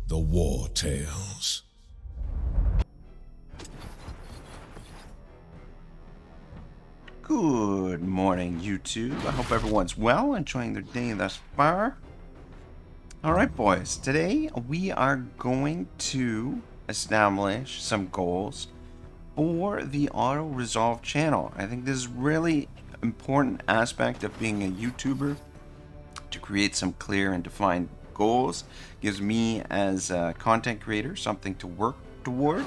The Wartales. Good morning, YouTube. I hope everyone's well, enjoying their day thus far. Alright, boys. Today we are going to establish some goals for the Auto Resolve channel. I think this is really important aspect of being a YouTuber, to create some clear and defined goals. Gives me as a content creator something to work toward,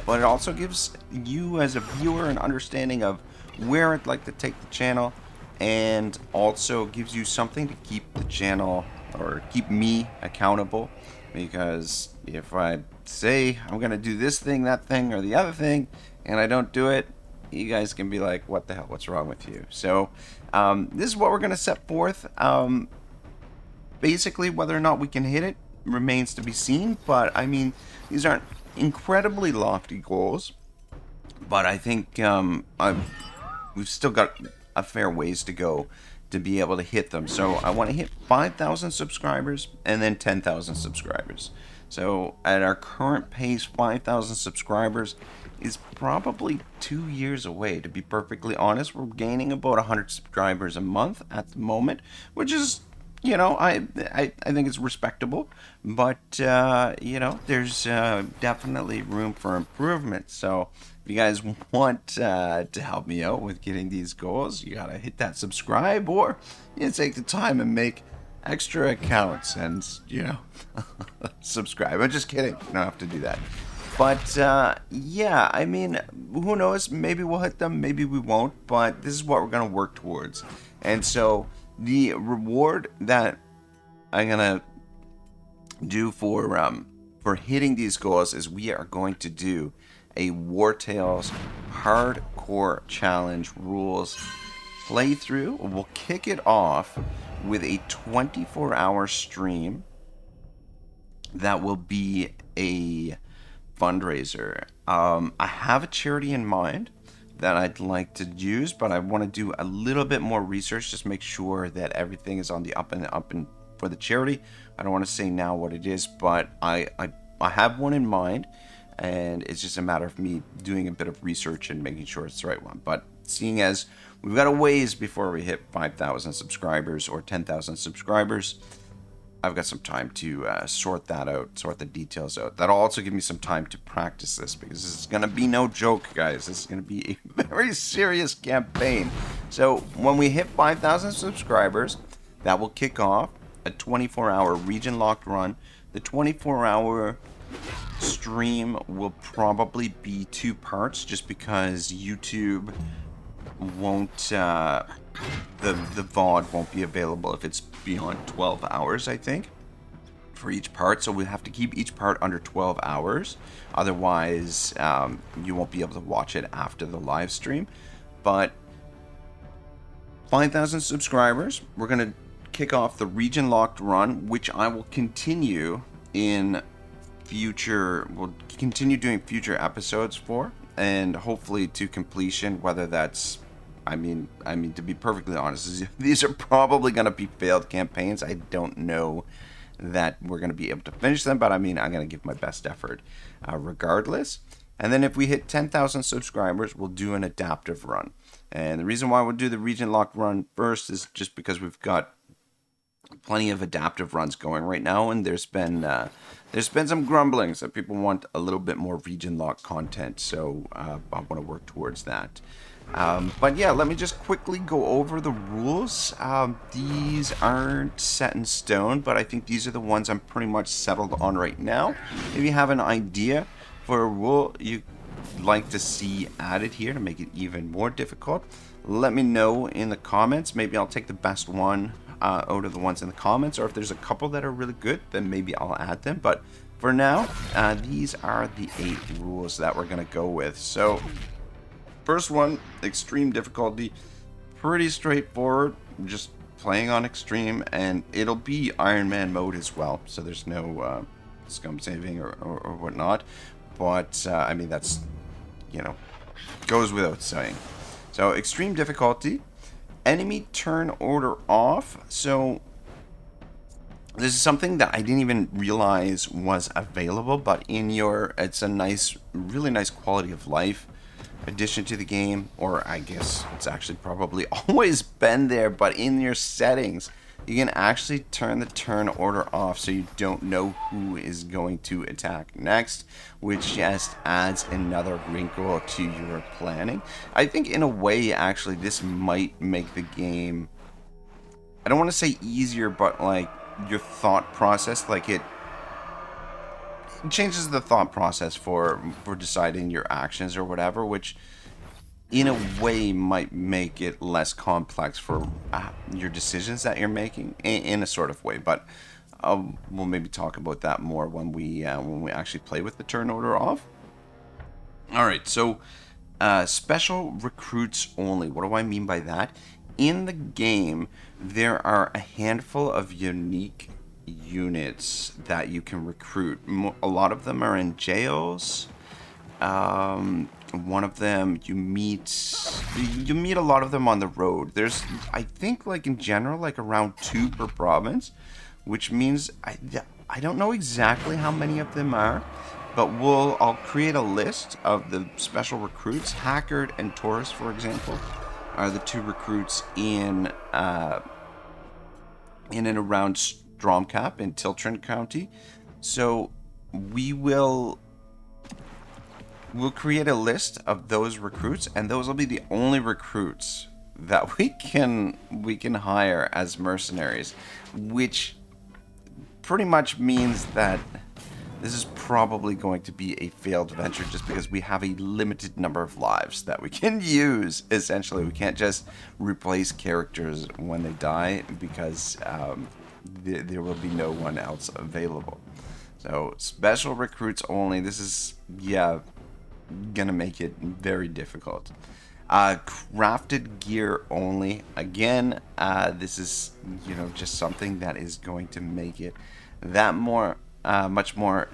but it also gives you as a viewer an understanding of where I'd like to take the channel, and also gives you something to keep the channel or keep me accountable, because if I say I'm gonna do this thing, that thing, or the other thing, and I don't do it, you guys can be like, what the hell, what's wrong with you? So this is what we're gonna set forth. Basically, whether or not we can hit it remains to be seen, but I mean, these aren't incredibly lofty goals, but I think we've still got a fair ways to go to be able to hit them. So I want to hit 5,000 subscribers and then 10,000 subscribers. So at our current pace, 5,000 subscribers is probably 2 years away, to be perfectly honest. We're gaining about 100 subscribers a month at the moment, which is, you know, I think it's respectable, but you know, there's definitely room for improvement. So if you guys want to help me out with getting these goals, you gotta hit that subscribe, or you take the time and make extra accounts and, you know, subscribe. I'm just kidding. You don't have to do that. But yeah, I mean, who knows? Maybe we'll hit them, maybe we won't. But this is what we're gonna work towards. And so the reward that I'm gonna do for hitting these goals is we are going to do a Wartales hardcore challenge rules playthrough. We'll kick it off with a 24-hour stream that will be a fundraiser. I have a charity in mind that I'd like to use, but I want to do a little bit more research, just make sure that everything is on the up and for the charity. I don't want to say now what it is, but I have one in mind, and it's just a matter of me doing a bit of research and making sure it's the right one. But seeing as we've got a ways before we hit 5,000 subscribers or 10,000 subscribers, I've got some time to sort that out, sort the details out. That'll also give me some time to practice this, because this is going to be no joke, guys. This is going to be a very serious campaign. So when we hit 5,000 subscribers, that will kick off a 24-hour region-locked run. The 24-hour stream will probably be 2 parts, just because YouTube won't the VOD won't be available if it's beyond 12 hours, I think, for each part. So we have to keep each part under 12 hours. Otherwise, you won't be able to watch it after the live stream. But 5,000 subscribers, we're going to kick off the region locked run, which I will continue in future, we'll continue doing future episodes for, and hopefully to completion, whether that's, I mean, to be perfectly honest, these are probably going to be failed campaigns. I don't know that we're going to be able to finish them, but I mean, I'm going to give my best effort regardless. And then if we hit 10,000 subscribers, we'll do an adaptive run. And the reason why we'll do the region locked run first is just because we've got plenty of adaptive runs going right now, and there's been some grumblings that people want a little bit more region locked content, so I want to work towards that. But yeah, let me just quickly go over the rules. These aren't set in stone, but I think these are the ones I'm pretty much settled on right now. If you have an idea for a rule you'd like to see added here to make it even more difficult, let me know in the comments. Maybe I'll take the best one out of the ones in the comments, or if there's a couple that are really good, then maybe I'll add them. But for now, these are the 8 rules that we're going to go with. So first one, extreme difficulty. Pretty straightforward, just playing on extreme, and it'll be Iron Man mode as well, so there's no scum saving or whatnot. But I mean, that's, you know, goes without saying. So extreme difficulty, enemy turn order off. So This is something that I didn't even realize was available, but it's a nice, really nice quality of life addition to the game, or I guess it's actually probably always been there, but in your settings, you can actually turn the turn order off so you don't know who is going to attack next, which just adds another wrinkle to your planning. I think in a way, actually, this might make the game, I don't want to say easier, but like your thought process, like it changes the thought process for deciding your actions or whatever, which in a way might make it less complex for your decisions that you're making in a sort of way. But we'll maybe talk about that more when we actually play with the turn order off. All right, so special recruits only. What do I mean by that? In the game, there are a handful of unique units that you can recruit. A lot of them are in jails. One of them you meet a lot of them on the road. There's, I think, like in general, like around 2 per province, which means I don't know exactly how many of them are, but I'll create a list of the special recruits. Hackard and Taurus, for example, are the 2 recruits in and around Stromkap in Tiltran County. So we'll create a list of those recruits, and those will be the only recruits that we can hire as mercenaries, which pretty much means that this is probably going to be a failed venture, just because we have a limited number of lives that we can use. Essentially, we can't just replace characters when they die, because there will be no one else available. So special recruits only. This is, yeah, gonna make it very difficult. Crafted gear only. Again, this is, just something that is going to make it that much more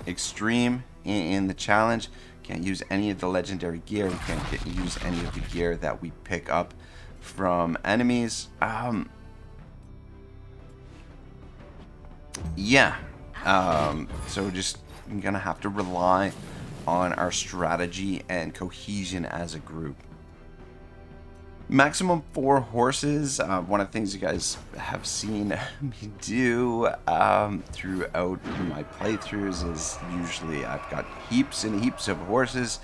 extreme in the challenge. Can't use any of the legendary gear. We can't use any of the gear that we pick up from enemies. Yeah. So just gonna have to rely on our strategy and cohesion as a group. Maximum 4 horses. One of the things you guys have seen me do throughout my playthroughs is usually I've got heaps and heaps of horses.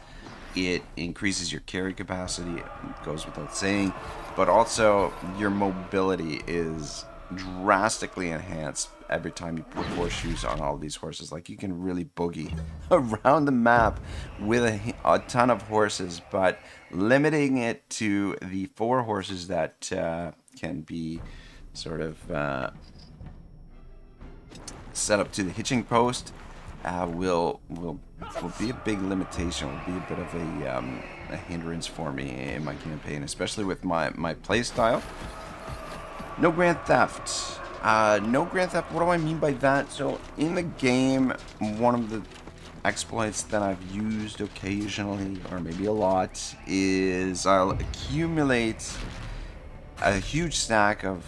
It increases your carry capacity, it goes without saying, but also your mobility is drastically enhanced every time you put horseshoes on all these horses. Like, you can really boogie around the map with a ton of horses, but limiting it to the 4 horses that can be sort of set up to the hitching post will be a big limitation. Will be a bit of a hindrance for me in my campaign, especially with my play style. No grand theft. No grand theft. What do I mean by that? So in the game, one of the exploits that I've used occasionally, or maybe a lot, is I'll accumulate a huge stack of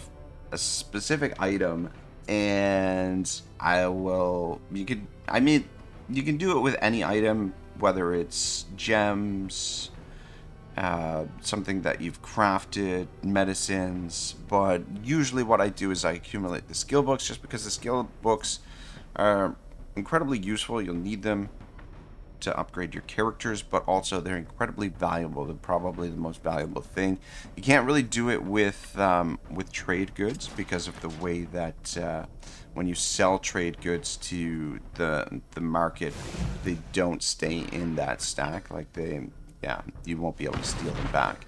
a specific item, and you can do it with any item, whether it's gems, something that you've crafted, medicines, but usually what I do is I accumulate the skill books, just because the skill books are incredibly useful. You'll need them to upgrade your characters, but also they're incredibly valuable. They're probably the most valuable thing. You can't really do it with trade goods, because of the way that when you sell trade goods to the market, they don't stay in that stack. Like, you won't be able to steal them back.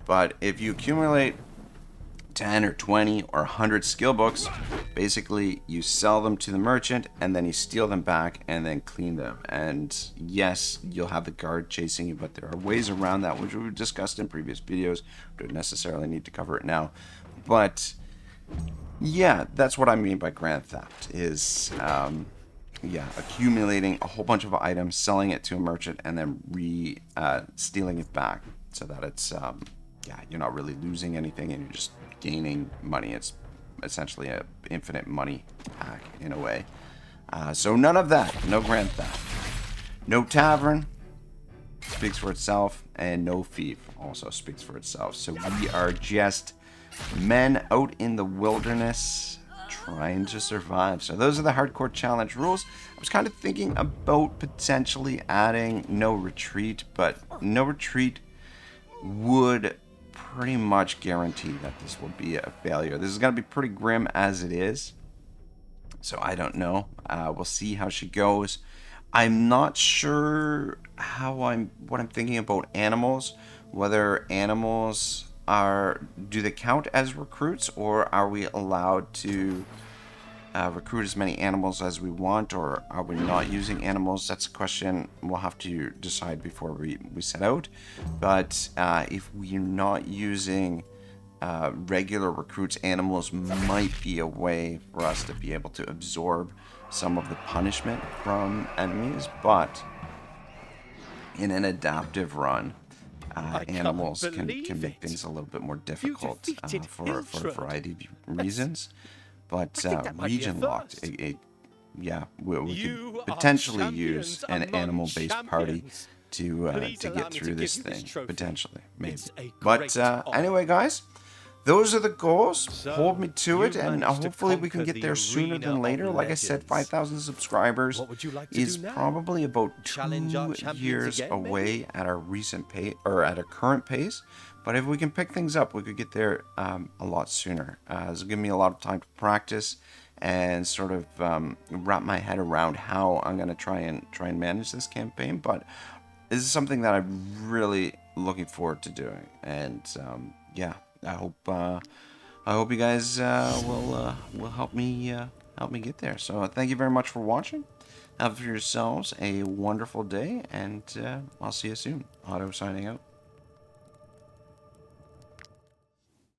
But if you accumulate 10 or 20 or 100 skill books, basically you sell them to the merchant, and then you steal them back and then clean them. And yes, you'll have the guard chasing you, but there are ways around that, which we've discussed in previous videos. Don't necessarily need to cover it now. But yeah, that's what I mean by grand theft, is accumulating a whole bunch of items, selling it to a merchant, and then stealing it back, so that it's you're not really losing anything and you're just gaining money. It's essentially a infinite money pack in a way. So none of that. No grand theft. No tavern. Speaks for itself. And no thief also speaks for itself. So we are just men out in the wilderness trying to survive. So those are the hardcore challenge rules. I was kind of thinking about potentially adding no retreat, but no retreat would pretty much guarantee that this will be a failure. This is going to be pretty grim as it is. So I don't know. We'll see how she goes. I'm not sure what I'm thinking about animals. Whether animals do they count as recruits, or are we allowed to recruit as many animals as we want, or are we not using animals? That's a question we'll have to decide before we set out. But if we're not using regular recruits, animals might be a way for us to be able to absorb some of the punishment from enemies. But in an adaptive run, animals can make things a little bit more difficult for a variety of reasons. But region locked, we could potentially use an animal-based party to get through this thing, potentially, maybe. But anyway, guys, those are the goals. Hold me to it, and hopefully we can get there sooner than later. Like I said, 5,000 subscribers is probably about 2 years away at our recent pace, or at our current pace. But if we can pick things up, we could get there a lot sooner. This will give me a lot of time to practice and sort of wrap my head around how I'm going to try and manage this campaign. But this is something that I'm really looking forward to doing. And yeah, I hope you guys will help me get there. So thank you very much for watching. Have yourselves a wonderful day, and I'll see you soon. Otto signing out.